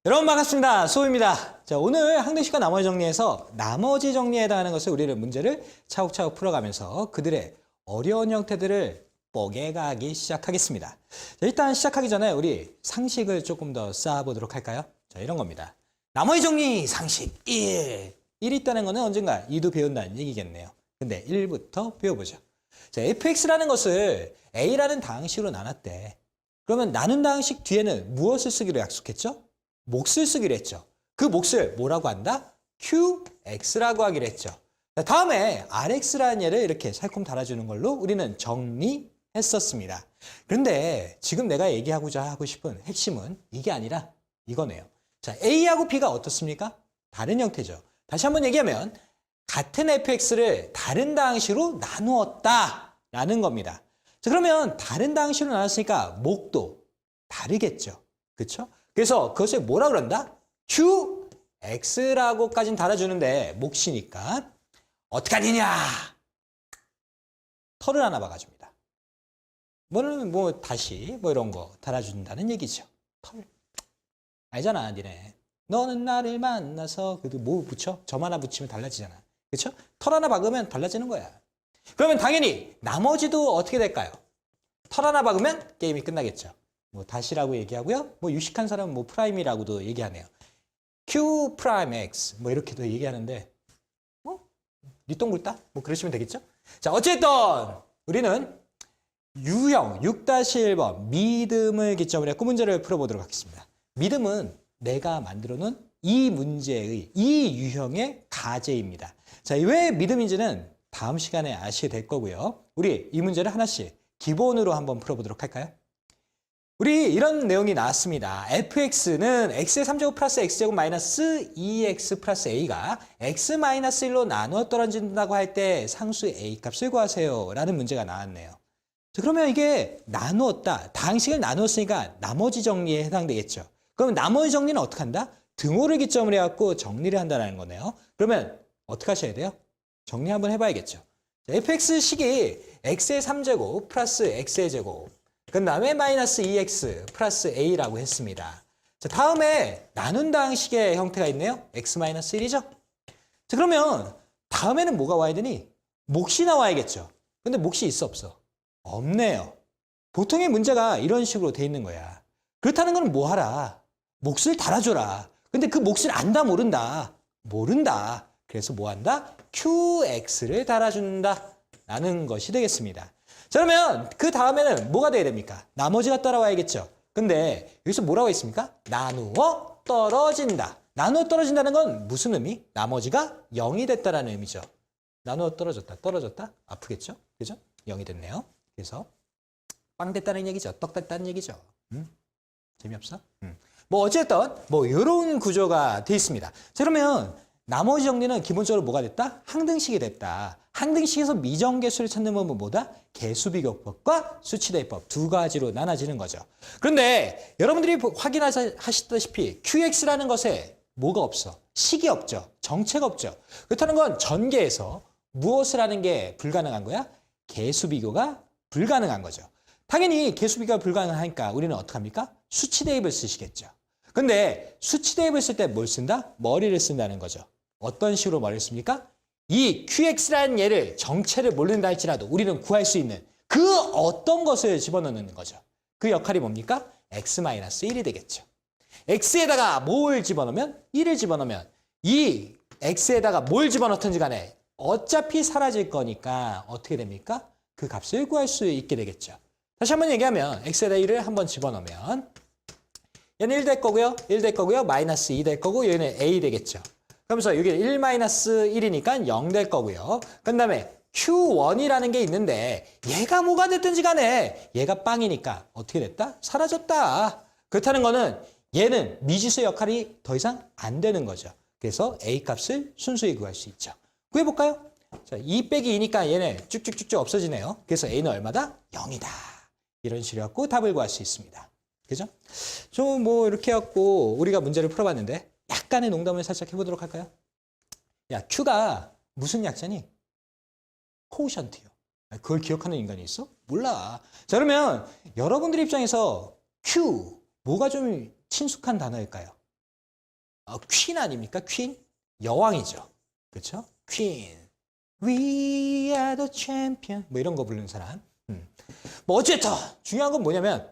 여러분 반갑습니다. 수호입니다. 자, 오늘 항등식과 나머지 정리에서 나머지 정리에 해당하는 것을 우리는 문제를 차곡차곡 풀어가면서 그들의 어려운 형태들을 뽀개가기 시작하겠습니다. 자, 일단 시작하기 전에 우리 상식을 조금 더 쌓아보도록 할까요? 자, 이런 겁니다. 나머지 정리 상식 1. 1 있다는 거는 언젠가 2도 배운다는 얘기겠네요. 근데 1부터 배워보죠. 자, fx라는 것을 a라는 다항식으로 나눴대. 그러면 나눈 다항식 뒤에는 무엇을 쓰기로 약속했죠? 몫을 쓰기로 했죠. 그 몫을 뭐라고 한다? qx라고 하기로 했죠. 다음에 rx라는 예를 이렇게 살짝 달아주는 걸로 우리는 정리했었습니다. 그런데 지금 내가 얘기하고자 하고 싶은 핵심은 이게 아니라 이거네요. 자, a하고 b가 어떻습니까? 다른 형태죠. 다시 한번 얘기하면 같은 fx를 다른 다항식으로 나누었다라는 겁니다. 자, 그러면 다른 다항식으로 나눴으니까 몫도 다르겠죠. 그렇죠? 그래서 그것을 뭐라 그런다? qx라고까지는 달아주는데 몫이니까 어떻게 하느냐? 털을 하나 박아줍니다. 뭐는 다시 이런 거 달아준다는 얘기죠. 털. 알잖아, 니네. 너는 나를 만나서 그래도 뭐 붙여? 점 하나 붙이면 달라지잖아. 그렇죠? 털 하나 박으면 달라지는 거야. 그러면 당연히 나머지도 어떻게 될까요? 털 하나 박으면 게임이 끝나겠죠. 다시라고 얘기하고요. 유식한 사람은 프라임이라고도 얘기하네요. q 프라임 x 이렇게도 얘기하는데 니똥굴다? 그러시면 되겠죠? 자, 어쨌든 우리는 유형 6-1번 믿음을 기점으로 했고 문제를 풀어보도록 하겠습니다. 믿음은 내가 만들어 놓은 이 문제의 이 유형의 가제입니다. 자, 왜 믿음인지는 다음 시간에 아시게 될 거고요. 우리 이 문제를 하나씩 기본으로 한번 풀어보도록 할까요? 우리 이런 내용이 나왔습니다. fx는 x의 3제곱 플러스 x제곱 마이너스 2x 플러스 a가 x 마이너스 1로 나누어 떨어진다고 할 때 상수 a 값을 구하세요 라는 문제가 나왔네요. 자, 그러면 이게 나누었다. 다항식을 나누었으니까 나머지 정리에 해당되겠죠. 그럼 나머지 정리는 어떻게 한다? 등호를 기점으로 해갖고 정리를 한다는 거네요. 그러면 어떻게 하셔야 돼요? 정리 한번 해봐야겠죠. 자, fx식이 x의 3제곱 플러스 x의 제곱 그 다음에 마이너스 2x 플러스 a라고 했습니다. 자, 다음에 나눈 다항식의 형태가 있네요. x 마이너스 1이죠. 자, 그러면 다음에는 뭐가 와야 되니? 몫이 나와야겠죠. 근데 몫이 있어 없어? 없네요. 보통의 문제가 이런 식으로 돼 있는 거야. 그렇다는 건 뭐 하라? 몫을 달아줘라. 근데 그 몫을 안다 모른다? 모른다. 그래서 뭐 한다? qx를 달아준다 라는 것이 되겠습니다. 자, 그러면 그 다음에는 뭐가 돼야 됩니까? 나머지가 따라와야겠죠. 근데 여기서 뭐라고 했습니까? 나누어 떨어진다. 나누어 떨어진다는 건 무슨 의미? 나머지가 0이 됐다라는 의미죠. 나누어 떨어졌다. 떨어졌다? 아프겠죠? 그죠? 0이 됐네요. 그래서 빵 됐다는 얘기죠. 떡 됐다는 얘기죠. 재미없어? 어쨌든 이런 구조가 돼 있습니다. 자, 그러면 나머지 정리는 기본적으로 뭐가 됐다? 항등식이 됐다. 항등식에서 미정계수를 찾는 법은 뭐다? 개수비교법과 수치대입법 두 가지로 나눠지는 거죠. 그런데 여러분들이 확인하시다시피 QX라는 것에 뭐가 없어? 식이 없죠. 정체가 없죠. 그렇다는 건 전개에서 무엇을 하는 게 불가능한 거야? 개수비교가 불가능한 거죠. 당연히 개수비교가 불가능하니까 우리는 어떡합니까? 수치대입을 쓰시겠죠. 근데 수치대입을 쓸 때 뭘 쓴다? 머리를 쓴다는 거죠. 어떤 식으로 머리를 씁니까? 이 QX라는 얘를 정체를 모른다 할지라도 우리는 구할 수 있는 그 어떤 것을 집어넣는 거죠. 그 역할이 뭡니까? x-1이 되겠죠. x에다가 뭘 집어넣으면? 1을 집어넣으면 이 x에다가 뭘 집어넣든지 간에 어차피 사라질 거니까 어떻게 됩니까? 그 값을 구할 수 있게 되겠죠. 다시 한번 얘기하면 x에다 1을 한번 집어넣으면 얘는 1 될 거고요. 1 될 거고요. 마이너스 2 될 거고 얘는 a 되겠죠. 그러면서 여기 1-1이니까 0 될 거고요. 그 다음에 Q1이라는 게 있는데 얘가 뭐가 됐든지 간에 얘가 빵이니까 어떻게 됐다? 사라졌다. 그렇다는 거는 얘는 미지수의 역할이 더 이상 안 되는 거죠. 그래서 A 값을 순수히 구할 수 있죠. 구해볼까요? 자, 2 빼기 2니까 얘네 쭉쭉쭉쭉 없어지네요. 그래서 A는 얼마다? 0이다. 이런 식으로 갖고 답을 구할 수 있습니다. 그죠? 좀 이렇게 해갖고 우리가 문제를 풀어봤는데 약간의 농담을 살짝 해보도록 할까요? 야, Q가 무슨 약자니? 코오션트요. 그걸 기억하는 인간이 있어? 몰라. 자, 그러면 여러분들 입장에서 Q, 뭐가 좀 친숙한 단어일까요? 퀸 아닙니까? 퀸? 여왕이죠. 그렇죠? 퀸. We are the champion. 뭐 이런 거 부르는 사람. 뭐 어쨌든 중요한 건 뭐냐면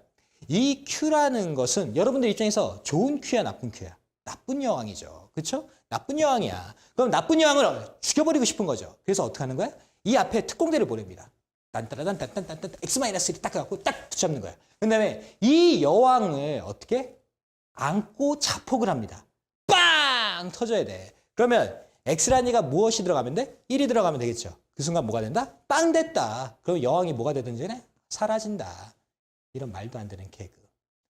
이 큐라는 것은 여러분들 입장에서 좋은 큐야, 나쁜 큐야? 나쁜 여왕이죠. 그렇죠? 나쁜 여왕이야. 그럼 나쁜 여왕을 죽여버리고 싶은 거죠. 그래서 어떻게 하는 거야? 이 앞에 특공대를 보냅니다. 딴따라단딴딴딴딴 X-1딱 해갖고 딱 붙잡는 거야. 그 다음에 이 여왕을 어떻게? 안고 자폭을 합니다. 빵! 터져야 돼. 그러면 X라니가 무엇이 들어가면 돼? 1이 들어가면 되겠죠. 그 순간 뭐가 된다? 빵 됐다. 그럼 여왕이 뭐가 되든지 사라진다. 이런 말도 안 되는 개그.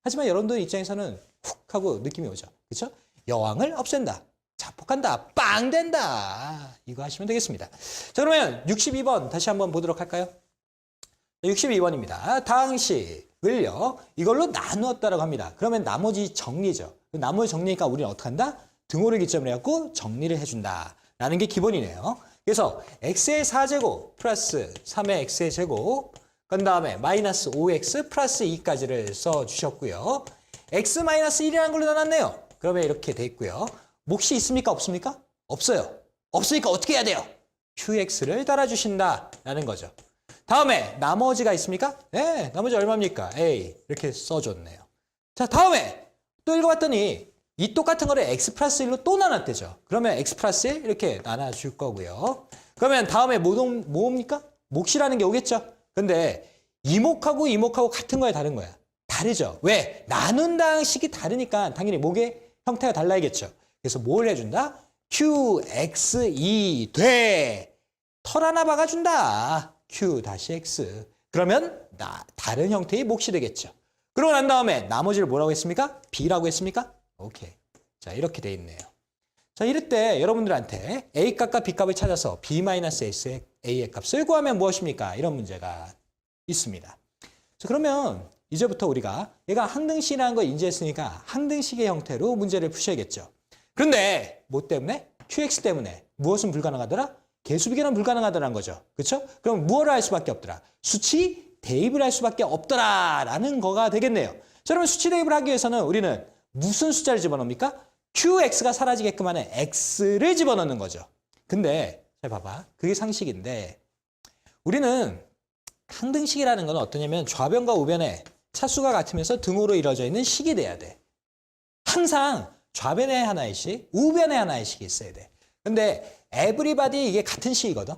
하지만 여러분들 입장에서는 훅 하고 느낌이 오죠. 그렇죠? 여왕을 없앤다. 자폭한다. 빵 된다. 이거 하시면 되겠습니다. 자, 그러면 62번 다시 한번 보도록 할까요? 62번입니다. 당식을요. 이걸로 나누었다라고 합니다. 그러면 나머지 정리죠. 나머지 정리니까 우리는 어떻게 한다? 등호를 기점으로 해갖고 정리를 해준다. 라는 게 기본이네요. 그래서 x의 4제곱 플러스 3의 x의 제곱 그 다음에 마이너스 5x 플러스 2까지를 써주셨고요. x 마이너스 1이라는 걸로 나눴네요. 그러면 이렇게 돼 있고요. 몫이 있습니까? 없습니까? 없어요. 없으니까 어떻게 해야 돼요? qx를 따라주신다. 라는 거죠. 다음에 나머지가 있습니까? 네, 나머지 얼마입니까? a 이렇게 써줬네요. 자, 다음에 또 읽어봤더니 이 똑같은 거를 x 플러스 1로 또 나눴대죠. 그러면 x 플러스 1 이렇게 나눠줄 거고요. 그러면 다음에 뭐입니까? 몫이라는 게 오겠죠. 근데 이목하고 이목하고 같은 거야, 다른 거야? 다르죠. 왜? 나눈 방식이 다르니까 당연히 몫의 형태가 달라야겠죠. 그래서 뭘 해준다? qx2 돼. 털 하나 박아준다. q-x. 그러면 다른 형태의 몫이 되겠죠. 그러고 난 다음에 나머지를 뭐라고 했습니까? b라고 했습니까? 오케이. 자, 이렇게 돼 있네요. 자, 이럴 때 여러분들한테 a 값과 b 값을 찾아서 b-s의 a의 값을 구하면 무엇입니까? 이런 문제가 있습니다. 자, 그러면 이제부터 우리가 얘가 항등식이라는 걸 인지했으니까 항등식의 형태로 문제를 푸셔야겠죠. 그런데 뭐 때문에? qx 때문에 무엇은 불가능하더라? 개수비교는 불가능하더라는 거죠. 그렇죠? 그럼 무엇을 할 수밖에 없더라? 수치 대입을 할 수밖에 없더라라는 거가 되겠네요. 자, 그러면 수치 대입을 하기 위해서는 우리는 무슨 숫자를 집어넣습니까? qx가 사라지게끔 하는 x를 집어넣는 거죠. 근데 잘 봐봐. 그게 상식인데 우리는 항등식이라는 건 어떠냐면 좌변과 우변에 차수가 같으면서 등호로 이루어져 있는 식이 돼야 돼. 항상 좌변에 하나의 식, 우변에 하나의 식이 있어야 돼. 근데 everybody 이게 같은 식이거든.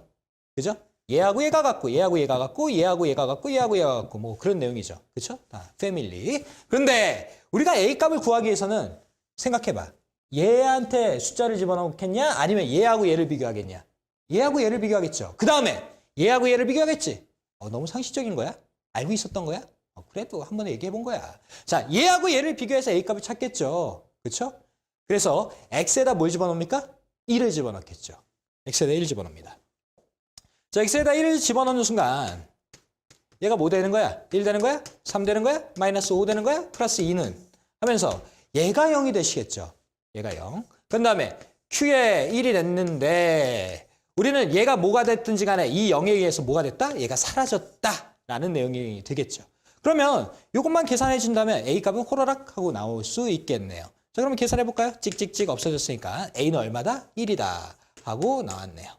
그죠? 얘하고 얘가 같고 얘하고 얘가 같고 얘하고 얘가 같고 얘하고 얘가 같고 뭐 그런 내용이죠. 그렇죠? 패밀리. 그런데 우리가 A 값을 구하기 위해서는 생각해봐. 얘한테 숫자를 집어넣겠냐? 아니면 얘하고 얘를 비교하겠냐? 얘하고 얘를 비교하겠죠. 그 다음에 얘하고 얘를 비교하겠지. 너무 상식적인 거야? 알고 있었던 거야? 그래도 한번 얘기해 본 거야. 자, 얘하고 얘를 비교해서 A 값을 찾겠죠. 그렇죠? 그래서 x에다 뭘 집어넣습니까? 1을 집어넣겠죠. x에다 1을 집어넣습니다. 자, x에다 1을 집어넣는 순간 얘가 뭐 되는 거야? 1 되는 거야? 3 되는 거야? 마이너스 5 되는 거야? 플러스 2는 하면서 얘가 0이 되시겠죠. 얘가 0. 그 다음에 q에 1이 됐는데 우리는 얘가 뭐가 됐든지 간에 이 0에 의해서 뭐가 됐다? 얘가 사라졌다라는 내용이 되겠죠. 그러면 이것만 계산해 준다면 a 값은 호로락 하고 나올 수 있겠네요. 자, 그러면 계산해 볼까요? 찍찍찍 없어졌으니까 a는 얼마다? 1이다 하고 나왔네요.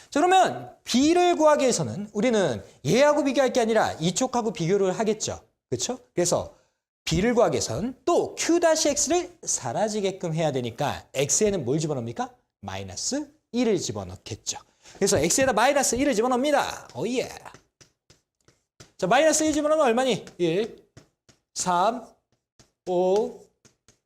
자, 그러면 b를 구하기 위해서는 우리는 얘하고 비교할 게 아니라 이쪽하고 비교를 하겠죠. 그렇죠? 그래서 b를 구하기 위해서는 또 q-x를 사라지게끔 해야 되니까 x에는 뭘 집어넣습니까? 마이너스 1을 집어넣겠죠. 그래서 x에다 마이너스 1을 집어넣습니다. 오예. 자, 마이너스 1 집어넣으면 얼마니? 1, 3, 5,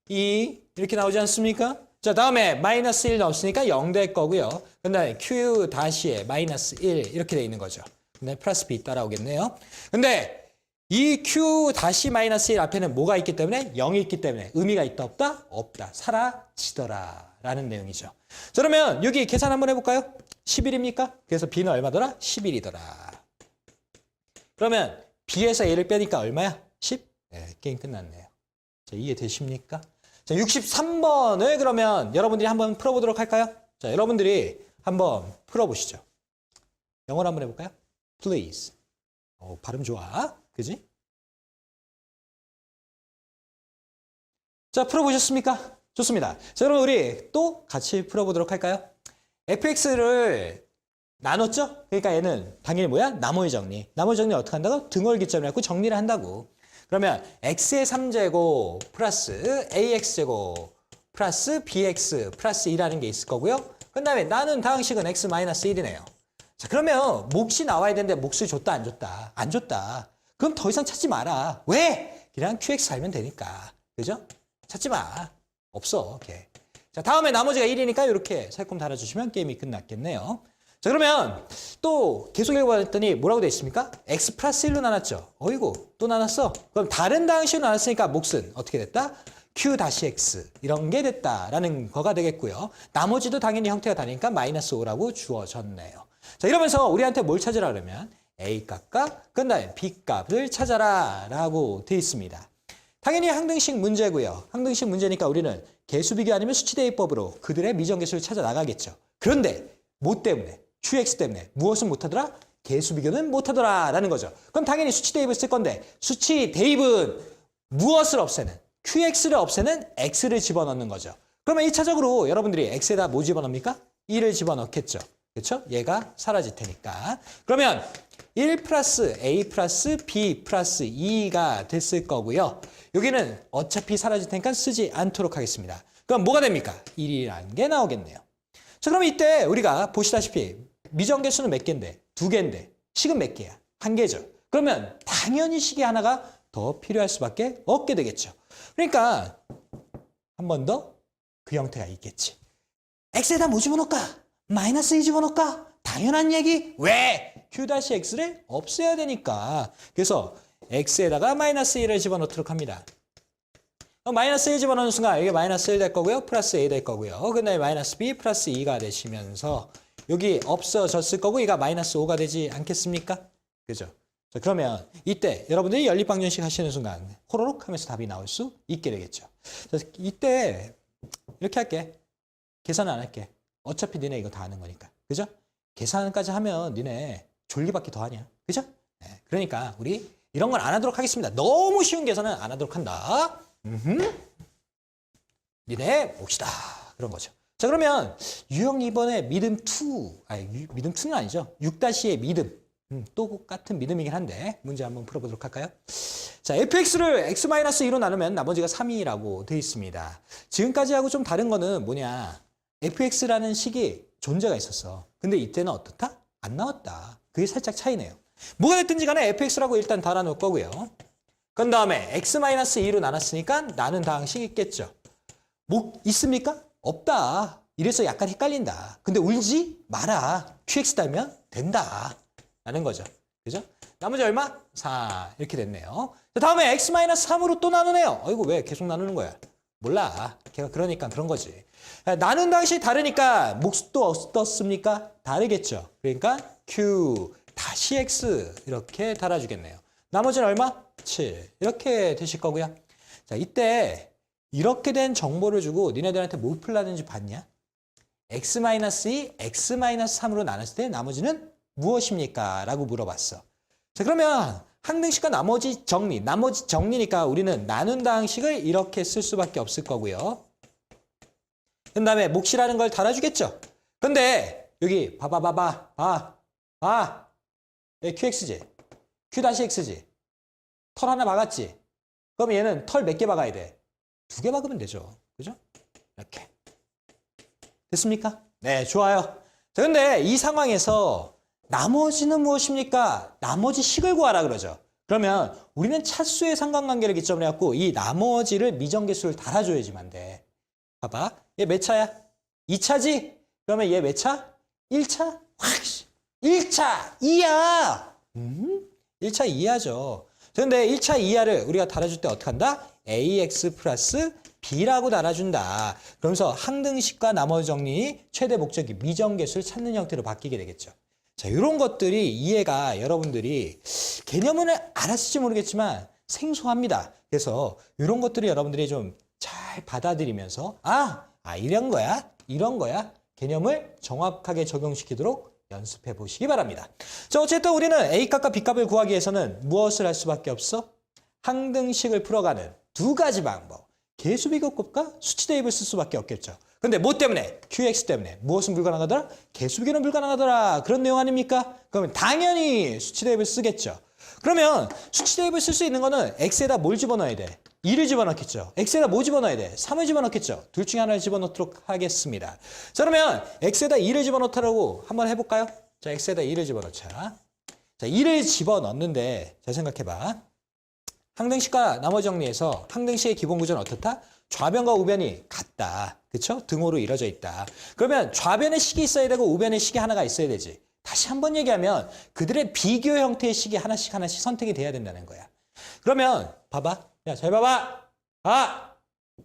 2 이렇게 나오지 않습니까? 자, 다음에 마이너스 1 넣었으니까 0 될 거고요. 그 다음에 q 다시에 마이너스 1 이렇게 돼 있는 거죠. 근데 플러스 b 따라오겠네요. 근데 이 q 다시 마이너스 1 앞에는 뭐가 있기 때문에? 0이 있기 때문에 의미가 있다 없다? 없다. 사라지더라 라는 내용이죠. 자, 그러면 여기 계산 한번 해볼까요? 11입니까? 그래서 b는 얼마더라? 11이더라. 그러면 b에서 a를 빼니까 얼마야? 10? 네, 게임 끝났네요. 자, 이해되십니까? 자, 63번을 그러면 여러분들이 한번 풀어보도록 할까요? 자, 여러분들이 한번 풀어보시죠. 영어로 한번 해볼까요? Please. 발음 좋아. 그지? 자, 풀어보셨습니까? 좋습니다. 자, 그럼 우리 또 같이 풀어보도록 할까요? fx를 나눴죠? 그러니까 얘는 당연히 뭐야? 나머지 정리. 나머지 정리 어떻게 한다고? 등월 기점을 갖고 정리를 한다고. 그러면 x의 3제곱 플러스 ax제곱 플러스 bx 플러스 2라는 게 있을 거고요. 그 다음에 나눈 다항식은 x 마이너스 1이네요. 자, 그러면 몫이 나와야 되는데 몫을 줬다 안 줬다? 안 줬다. 그럼 더 이상 찾지 마라. 왜? 그냥 qx 살면 되니까. 그죠? 찾지 마. 없어. 걔. 자, 다음에 나머지가 1이니까 이렇게 살짝 달아주시면 게임이 끝났겠네요. 자, 그러면 또 계속 읽어봤더니 뭐라고 돼 있습니까? x 플러스 1로 나눴죠. 어이구, 또 나눴어. 그럼 다른 다항식으로 나눴으니까 몫은 어떻게 됐다? q 다시 x 이런 게 됐다라는 거가 되겠고요. 나머지도 당연히 형태가 다르니까 마이너스 5라고 주어졌네요. 자, 이러면서 우리한테 뭘 찾으라 그러면 a 값과 그다음에 b 값을 찾아라 라고 돼 있습니다. 당연히 항등식 문제고요. 항등식 문제니까 우리는 개수비교 아니면 수치대입법으로 그들의 미정계수를 찾아 나가겠죠. 그런데 뭐 때문에? qx 때문에 무엇은 못하더라? 개수비교는 못하더라 라는 거죠. 그럼 당연히 수치대입을 쓸 건데 수치대입은 무엇을 없애는? qx를 없애는 x를 집어넣는 거죠. 그러면 1차적으로 여러분들이 x에다 뭐 집어넣습니까? 1을 집어넣겠죠. 그렇죠? 얘가 사라질 테니까. 그러면 1 플러스 a 플러스 b 플러스 2가 됐을 거고요. 여기는 어차피 사라질 테니까 쓰지 않도록 하겠습니다. 그럼 뭐가 됩니까? 1이라는 게 나오겠네요. 자, 그럼 이때 우리가 보시다시피 미정계수는 몇 개인데? 2개인데. 식은 몇 개야? 1개죠. 그러면 당연히 식이 하나가 더 필요할 수밖에 없게 되겠죠. 그러니까 한 번 더 그 형태가 있겠지. x에다 뭐 집어넣을까? 마이너스 2 집어넣을까? 당연한 얘기. 왜? q-x를 없애야 되니까. 그래서 x에다가 마이너스 1을 집어넣도록 합니다. 마이너스 1 집어넣는 순간 이게 마이너스 1 될 거고요. 플러스 a 될 거고요. 그 다음에 마이너스 b 플러스 2가 되시면서 여기 없어졌을 거고 이가 마이너스 5가 되지 않겠습니까? 그죠? 자, 그러면 이때 여러분들이 연립방정식 하시는 순간 호로록 하면서 답이 나올 수 있게 되겠죠. 자, 이때 이렇게 할게. 계산은 안 할게. 어차피 니네 이거 다 아는 거니까. 그죠? 계산까지 하면 니네 졸기밖에 더 하냐. 그죠? 네, 그러니까 우리 이런 건 안 하도록 하겠습니다. 너무 쉬운 계산은 안 하도록 한다. 니네 봅시다. 그런 거죠. 자, 그러면 유형 2번의 믿음 2, 아니 믿음 2는 아니죠. 6-의 믿음. 또 같은 믿음이긴 한데 문제 한번 풀어보도록 할까요? 자, fx를 x-2로 나누면 나머지가 3이라고 되어 있습니다. 지금까지 하고 좀 다른 거는 뭐냐? fx라는 식이 존재가 있었어. 근데 이때는 어떻다? 안 나왔다. 그게 살짝 차이네요. 뭐가 됐든지 간에 fx라고 일단 달아놓을 거고요. 그 다음에 x-2로 나눴으니까 나눈 다항식 있겠죠. 뭐 있습니까? 없다. 이래서 약간 헷갈린다. 근데 울지 마라. qx 달면 된다. 라는 거죠. 그죠? 나머지 얼마? 4. 이렇게 됐네요. 다음에 x-3으로 또 나누네요. 어이구, 왜 계속 나누는 거야? 몰라. 걔가 그러니까 그런 거지. 나눈 다항식이 다르니까 몫도 어떻습니까? 다르겠죠. 그러니까 q 다시 x 이렇게 달아주겠네요. 나머지는 얼마? 7. 이렇게 되실 거고요. 자, 이때 이렇게 된 정보를 주고 니네들한테 뭘 풀라는지 봤냐? x-2, x-3으로 나눴을 때 나머지는 무엇입니까? 라고 물어봤어. 자, 그러면 항등식과 나머지 정리니까 우리는 나눈 다항식을 이렇게 쓸 수밖에 없을 거고요. 그 다음에 몫이라는 걸 달아주겠죠. 근데 여기 봐. 여기 qx지. q-x지. 털 하나 박았지. 그럼 얘는 털 몇 개 박아야 돼? 2개 박으면 되죠. 그죠? 이렇게. 됐습니까? 네, 좋아요. 자, 근데 이 상황에서 나머지는 무엇입니까? 나머지 식을 구하라 그러죠. 그러면 우리는 차수의 상관관계를 기점으로 해갖고 이 나머지를 미정계수를 달아줘야지만 돼. 봐봐. 얘 몇 차야? 2차지? 그러면 얘 몇 차? 1차? 확! 1차 2야! 1차 2야죠. 그런데 1차 2야를 우리가 달아줄 때 어떻게 한다? ax 플러스 b라고 달아준다. 그러면서 항등식과 나머지 정리 최대 목적이 미정계수를 찾는 형태로 바뀌게 되겠죠. 자, 이런 것들이 이해가 여러분들이 개념은 알았을지 모르겠지만 생소합니다. 그래서 이런 것들을 여러분들이 좀 잘 받아들이면서 이런 거야 개념을 정확하게 적용시키도록 연습해 보시기 바랍니다. 자, 어쨌든 우리는 A값과 B값을 구하기 위해서는 무엇을 할 수밖에 없어? 항등식을 풀어가는 두 가지 방법. 개수비교급과 수치 대입을 쓸 수밖에 없겠죠. 근데 뭐 때문에? QX 때문에. 무엇은 불가능하더라? 개수비교는 불가능하더라. 그런 내용 아닙니까? 그러면 당연히 수치 대입을 쓰겠죠. 그러면 수치 대입을 쓸 수 있는 거는 X에다 뭘 집어넣어야 돼? 2를 집어넣겠죠. X에다 뭐 집어넣어야 돼? 3을 집어넣겠죠. 둘 중에 하나를 집어넣도록 하겠습니다. 자, 그러면 X에다 2를 집어넣더라고 한번 해볼까요? 자, X에다 2를 집어넣자. 자, 2를 집어넣는데 잘 생각해봐. 항등식과 나머지 정리해서 항등식의 기본 구조는 어떻다? 좌변과 우변이 같다. 그렇죠? 등호로 이루어져 있다. 그러면 좌변의 식이 있어야 되고 우변의 식이 하나가 있어야 되지. 다시 한번 얘기하면 그들의 비교 형태의 식이 하나씩 선택이 돼야 된다는 거야. 그러면 봐봐. 야, 잘 봐봐. 아!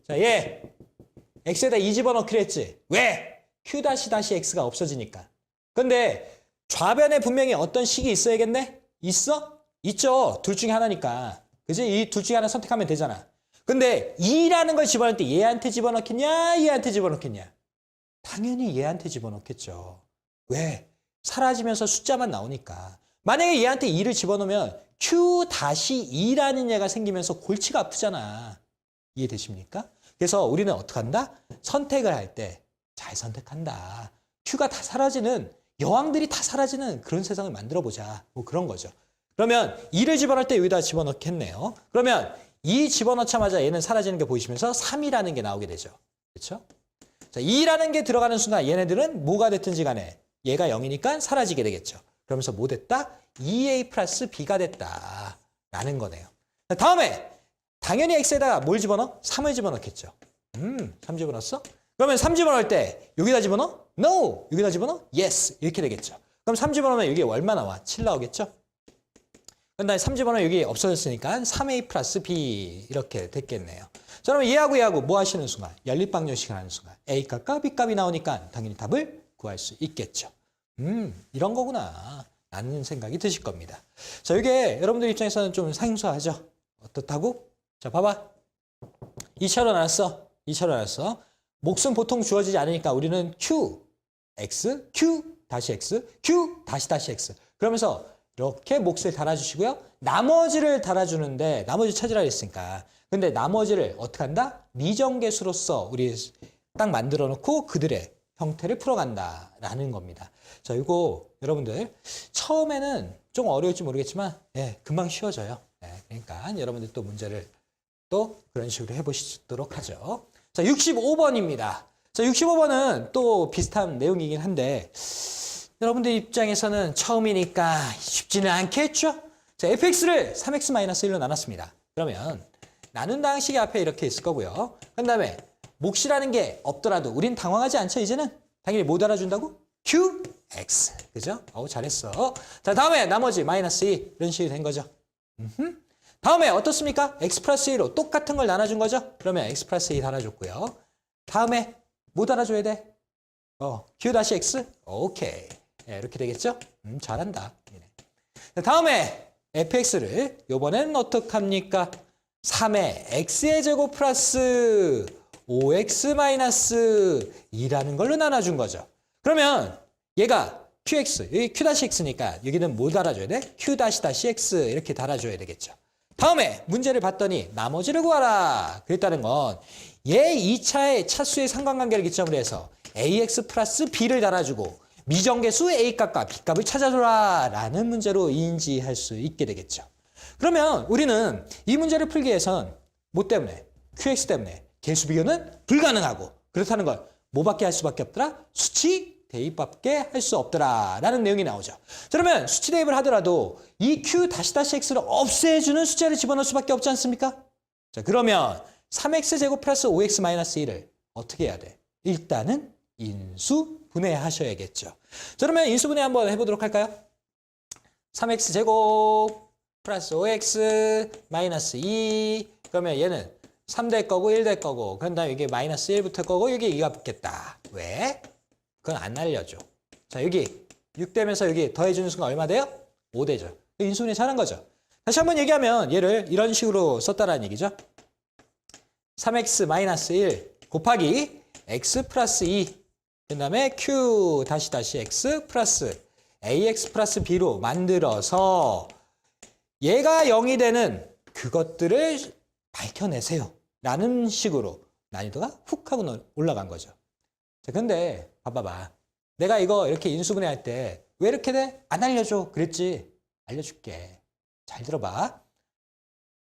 자, 얘 X에다 2 집어넣기로 했지. 왜? Q-X가 없어지니까. 근데 좌변에 분명히 어떤 식이 있어야겠네? 있어? 있죠. 둘 중에 하나니까. 그지? 이 둘 중에 하나 선택하면 되잖아. 근데 2라는 걸 집어넣을 때 얘한테 집어넣겠냐? 얘한테 집어넣겠냐? 당연히 얘한테 집어넣겠죠. 왜? 사라지면서 숫자만 나오니까. 만약에 얘한테 2를 집어넣으면 Q-2라는 얘가 생기면서 골치가 아프잖아. 이해되십니까? 그래서 우리는 어떻게 한다? 선택을 할 때 잘 선택한다. Q가 다 사라지는, 여왕들이 다 사라지는 그런 세상을 만들어보자. 뭐 그런 거죠. 그러면 2를 집어넣을 때 여기다 집어넣겠네요. 그러면 2 집어넣자마자 얘는 사라지는 게 보이시면서 3이라는 게 나오게 되죠. 그렇죠? 자, 2라는 게 들어가는 순간 얘네들은 뭐가 됐든지 간에 얘가 0이니까 사라지게 되겠죠. 그러면서 뭐 됐다? 2A 플러스 B가 됐다. 라는 거네요. 자, 다음에 당연히 X에다가 뭘 집어넣어? 3을 집어넣겠죠. 3 집어넣었어? 그러면 3 집어넣을 때 여기다 집어넣어? No! 여기다 집어넣어? Yes! 이렇게 되겠죠. 그럼 3 집어넣으면 여기 얼마 나와? 7 나오겠죠? 그다음에 3 집어넣으면 여기 없어졌으니까 3A 플러스 B 이렇게 됐겠네요. 자, 그러면 얘하고 뭐 하시는 순간? 연립방정식을 하는 순간 A값과 B값이 나오니까 당연히 답을 구할 수 있겠죠. 이런 거구나 라는 생각이 드실 겁니다. 자, 이게 여러분들 입장에서는 좀 생소하죠? 어떻다고? 자, 봐봐. 2차로 나눴어. 2차로 나눴어. 몫은 보통 주어지지 않으니까 우리는 Q, X, Q, 다시 X, Q, 다시 X. 그러면서 이렇게 몫을 달아주시고요. 나머지를 달아주는데 나머지 찾으라 했으니까. 근데 나머지를 어떻게 한다? 미정계수로서 우리 딱 만들어 놓고 그들의 형태를 풀어간다라는 겁니다. 자, 이거 여러분들 처음에는 좀 어려울지 모르겠지만 금방 쉬워져요. 그러니까 여러분들 또 문제를 또 그런 식으로 해보시도록 하죠. 자, 65번입니다. 자, 65번은 또 비슷한 내용이긴 한데 여러분들 입장에서는 처음이니까 쉽지는 않겠죠? 자, fx를 3x-1로 나눴습니다. 그러면 나눈다 항식이 앞에 이렇게 있을 거고요. 그 다음에 몫이라는 게 없더라도 우린 당황하지 않죠, 이제는? 당연히 뭐 달아준다고? qx. 그죠? 잘했어. 자, 다음에 나머지 마이너스 2 이런 식이 된 거죠. 다음에 어떻습니까? x 플러스 2로 똑같은 걸 나눠준 거죠? 그러면 x 플러스 2 달아줬고요. 다음에 뭐 달아줘야 돼? q-x? 오케이. 이렇게 되겠죠? 잘한다. 다음에 fx를 요번엔 어떻게 합니까? 3의 x의 제곱 플러스 5x 마이너스 2라는 걸로 나눠준 거죠. 그러면 얘가 qx, 여기 q-x니까 여기는 뭐 달아줘야 돼? q-x 이렇게 달아줘야 되겠죠. 다음에 문제를 봤더니 나머지를 구하라. 그랬다는 건 얘 2차의 차수의 상관관계를 기점으로 해서 ax 플러스 b를 달아주고 미정계수 a값과 b값을 찾아줘라 라는 문제로 인지할 수 있게 되겠죠. 그러면 우리는 이 문제를 풀기 위해선 뭐 때문에? qx 때문에 개수비교는 불가능하고 그렇다는 걸 뭐밖에 할 수밖에 없더라? 수치 대입밖에 할 수 없더라 라는 내용이 나오죠. 그러면 수치 대입을 하더라도 이 q-x를 없애주는 숫자를 집어넣을 수밖에 없지 않습니까? 자, 그러면 3x제곱 플러스 5x 마이너스 1을 어떻게 해야 돼? 일단은 인수분해하셔야겠죠. 자, 그러면 인수분해 한번 해보도록 할까요? 3x제곱 플러스 5x 마이너스 2 그러면 얘는 3 될 거고 1 될 거고 그런 다음에 이게 마이너스 1 붙을 거고 여기 2가 붙겠다. 왜? 그건 안 알려줘. 자, 여기 6 되면서 여기 더해주는 순간 얼마 돼요? 5 되죠. 인수분해 잘한 거죠. 다시 한번 얘기하면 얘를 이런 식으로 썼다라는 얘기죠. 3x 마이너스 1 곱하기 x 플러스 2 그 다음에 q x 플러스 ax 플러스 b로 만들어서 얘가 0이 되는 그것들을 밝혀내세요. 라는 식으로 난이도가 훅 하고 올라간 거죠. 자, 근데 봐봐봐. 내가 이거 이렇게 인수분해 할 때 왜 이렇게 돼? 안 알려줘. 그랬지? 알려줄게. 잘 들어봐.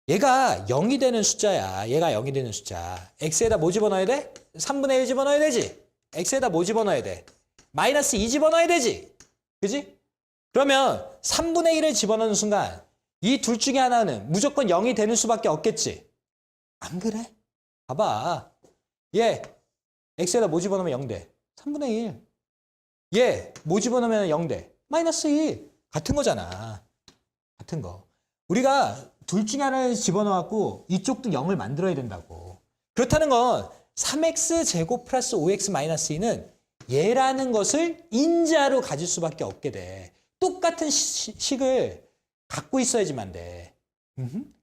얘가 0이 되는 숫자야. 얘가 0이 되는 숫자. x에다 뭐 집어넣어야 돼? 3분의 1 집어넣어야 되지? x에다 뭐 집어넣어야 돼? 마이너스 2 집어넣어야 되지? 그지? 그러면 3분의 1을 집어넣는 순간 이 둘 중에 하나는 무조건 0이 되는 수밖에 없겠지? 안 그래? 봐봐. 얘 x에다 뭐 집어넣으면 0 돼? 3분의 1. 얘 뭐 집어넣으면 0 돼? 마이너스 2. 같은 거잖아. 같은 거. 우리가 둘 중에 하나를 집어넣었고 이쪽도 0을 만들어야 된다고. 그렇다는 건 3x 제곱 플러스 5x 마이너스 2는 얘라는 것을 인자로 가질 수밖에 없게 돼. 똑같은 식을 갖고 있어야지만 돼.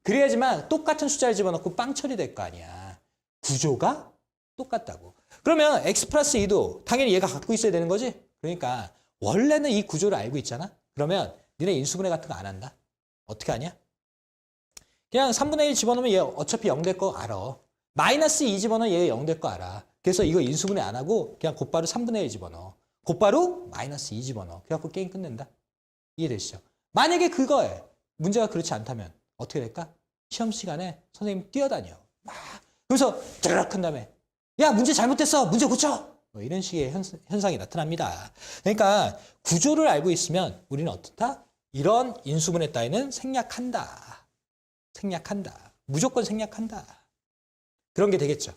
그래야지만 똑같은 숫자를 집어넣고 빵 처리될 거 아니야. 구조가 똑같다고. 그러면 x 플러스 2도 당연히 얘가 갖고 있어야 되는 거지. 그러니까 원래는 이 구조를 알고 있잖아. 그러면 니네 인수분해 같은 거 안 한다. 어떻게 하냐? 그냥 3분의 1 집어넣으면 얘 어차피 0 될 거 알아. 마이너스 2 집어넣으면 얘 0 될 거 알아. 그래서 이거 인수분해 안 하고 그냥 곧바로 3분의 1 집어넣어. 곧바로 마이너스 2 집어넣어. 그래갖고 게임 끝낸다. 이해되시죠? 만약에 그거에 문제가 그렇지 않다면 어떻게 될까? 시험 시간에 선생님 뛰어다녀. 막 그래서 드르륵 한 다음에 야 문제 잘못됐어. 문제 고쳐. 뭐 이런 식의 현상이 나타납니다. 그러니까 구조를 알고 있으면 우리는 어떻다? 이런 인수분해 따위는 생략한다. 생략한다. 무조건 생략한다. 그런 게 되겠죠.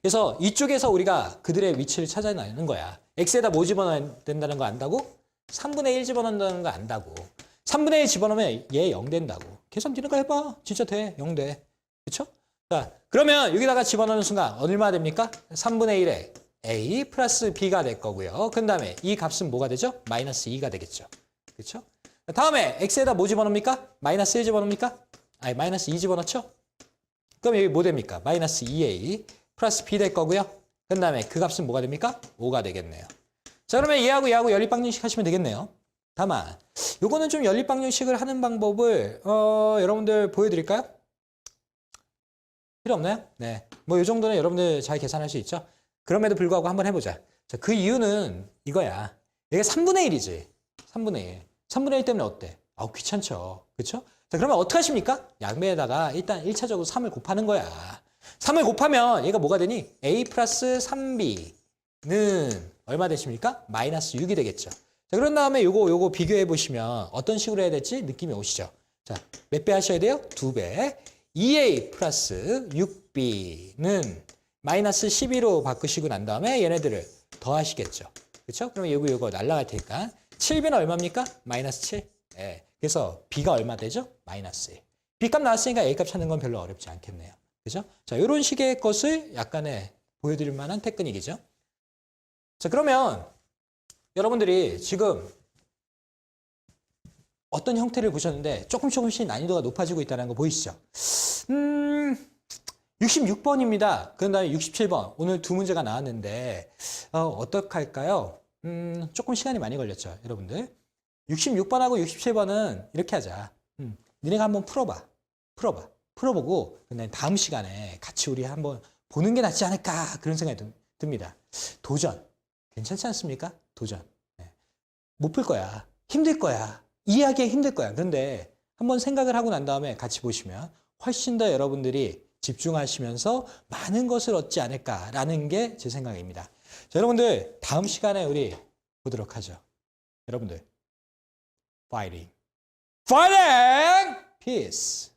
그래서 이쪽에서 우리가 그들의 위치를 찾아내는 거야. x에다 뭐 집어넣어야 된다는 거 안다고? 3분의 1 집어넣는다는 거 안다고. 3분의 1 집어넣으면 얘 0 된다고. 계산 니네가 해봐. 진짜 돼. 0 돼. 그쵸? 자, 그러면 여기다가 집어넣는 순간 얼마 됩니까? 3분의 1에 a 플러스 b가 될 거고요. 그 다음에 이 값은 뭐가 되죠? 마이너스 2가 되겠죠. 그렇죠? 다음에 x에다 뭐 집어넣습니까? 마이너스 1 집어넣습니까? 아니 마이너스 2 집어넣죠? 그럼 여기 뭐 됩니까? 마이너스 2a 플러스 b 될 거고요. 그 다음에 그 값은 뭐가 됩니까? 5가 되겠네요. 자, 그러면 얘하고 얘하고 연립방정식 하시면 되겠네요. 다만 요거는 좀 연립방정식을 하는 방법을 여러분들 보여드릴까요? 필요 없나요? 네. 뭐 이 정도는 여러분들 잘 계산할 수 있죠? 그럼에도 불구하고 한번 해보자. 자, 그 이유는 이거야. 얘가 3분의 1이지. 3분의 1. 3분의 1 때문에 어때? 아우, 귀찮죠. 그쵸? 자, 그러면 어떻게 하십니까? 양배에다가 일단 1차적으로 3을 곱하는 거야. 3을 곱하면 얘가 뭐가 되니? a 플러스 3b는 얼마 되십니까? 마이너스 6이 되겠죠. 자, 그런 다음에 요거 비교해 보시면 어떤 식으로 해야 될지 느낌이 오시죠? 자, 몇 배 하셔야 돼요? 2배. 2a 플러스 6b는 마이너스 12로 바꾸시고 난 다음에 얘네들을 더하시겠죠. 그렇죠? 그럼 요거 날라갈 테니까 7b는 얼마입니까? 마이너스 7. 네. 그래서 b가 얼마 되죠? 마이너스 1. b값 나왔으니까 a값 찾는 건 별로 어렵지 않겠네요. 그죠? 자, 이런 식의 것을 약간의 보여드릴 만한 테크닉이죠. 자, 그러면 여러분들이 지금 어떤 형태를 보셨는데 조금씩 난이도가 높아지고 있다는 거 보이시죠? 66번입니다. 그 다음에 67번. 오늘 두 문제가 나왔는데 어떡할까요? 조금 시간이 많이 걸렸죠, 여러분들. 66번하고 67번은 이렇게 하자. 니네가 한번 풀어보고 그다음에 다음 시간에 같이 우리 한번 보는 게 낫지 않을까 그런 생각이 듭니다. 도전. 괜찮지 않습니까? 도전. 네. 못 풀 거야. 힘들 거야. 이해하기에 힘들 거야. 그런데 한번 생각을 하고 난 다음에 같이 보시면 훨씬 더 여러분들이 집중하시면서 많은 것을 얻지 않을까라는 게 제 생각입니다. 자, 여러분들 다음 시간에 우리 보도록 하죠. 여러분들 파이팅! 파이팅! 피스!